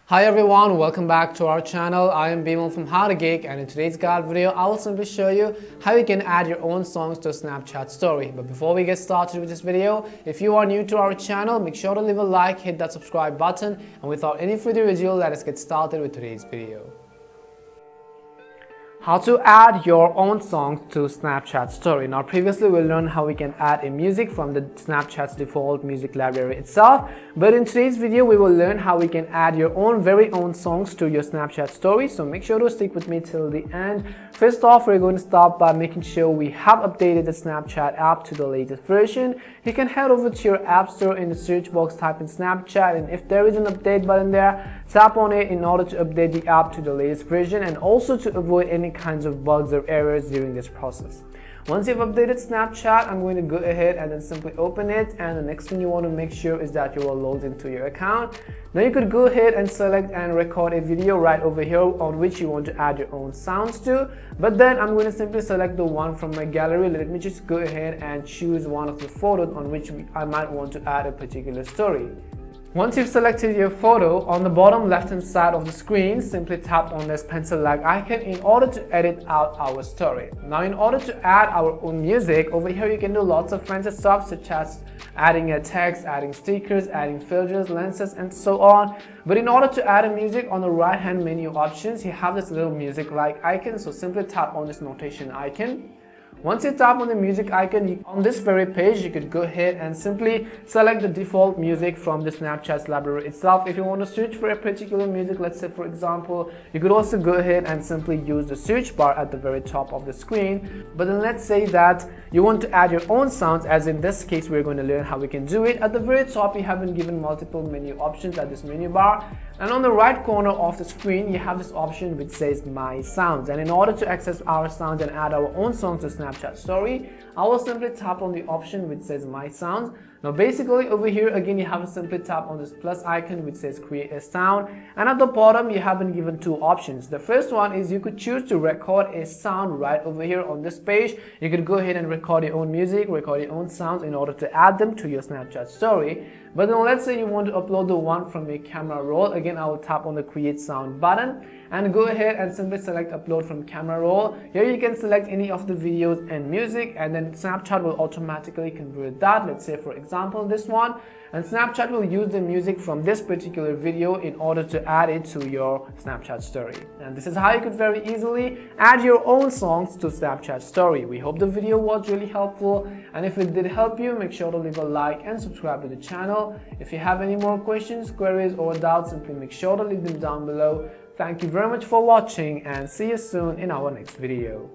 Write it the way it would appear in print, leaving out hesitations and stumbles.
Hi everyone, welcome back to our channel. I am Bimal from How to Geek, and in today's guide video, I will simply show you how you can add your own songs to a Snapchat story. But before we get started with this video, if you are new to our channel, make sure to leave a like, hit that subscribe button, and without any further ado, let us get started with today's video. How to add your own songs to Snapchat story. Now previously we learned how we can add a music from the Snapchat's default music library itself, but in today's video we will learn how we can add your very own songs to your Snapchat story. So make sure to stick with me till the end. First off, we're going to start by making sure we have updated the Snapchat app to the latest version. You can head over to your app store, in the search box type in Snapchat, and if there is an update button there, tap on it in order to update the app to the latest version and also to avoid any kinds of bugs or errors during this process. Once you've updated Snapchat, I'm going to go ahead and then simply open it, and the next thing you want to make sure is that you are logged into your account. Now you could go ahead and select and record a video right over here on which you want to add your own sounds to, but then I'm going to simply select the one from my gallery. Let me just go ahead and choose one of the photos on which I might want to add a particular story. Once you've selected your photo, on the bottom left hand side of the screen, simply tap on this pencil-like icon in order to edit out our story. Now in order to add our own music, over here you can do lots of fancy stuff such as adding a text, adding stickers, adding filters, lenses, and so on. But in order to add a music, on the right hand menu options, you have this little music-like icon, so simply tap on this notation icon. Once you tap on the music icon, on this very page, you could go ahead and simply select the default music from the Snapchat's library itself. If you want to search for a particular music, let's say for example, you could also go ahead and simply use the search bar at the very top of the screen. But then let's say that you want to add your own sounds, as in this case, we're going to learn how we can do it. At the very top, you have been given multiple menu options at this menu bar. And on the right corner of the screen, you have this option which says My Sounds. And in order to access our sounds and add our own songs to Snapchat story, I will simply tap on the option which says My Sounds. Now basically over here again, you have to simply tap on this plus icon which says Create a Sound, and at the bottom you have been given two options. The first one is you could choose to record a sound right over here on this page. You could go ahead and record your own music, record your own sounds in order to add them to your Snapchat story. But then let's say you want to upload the one from your camera roll. Again, I will tap on the Create Sound button and go ahead and simply select Upload from Camera Roll. Here you can select any of the videos and music, and then Snapchat will automatically convert that. Let's say for example this one, and Snapchat will use the music from this particular video in order to add it to your Snapchat story. And this is how you could very easily add your own songs to Snapchat story. We hope the video was really helpful, and if it did help you, make sure to leave a like and subscribe to the channel. If you have any more questions, queries, or doubts, simply make sure to leave them down below. Thank you very much for watching, and see you soon in our next video.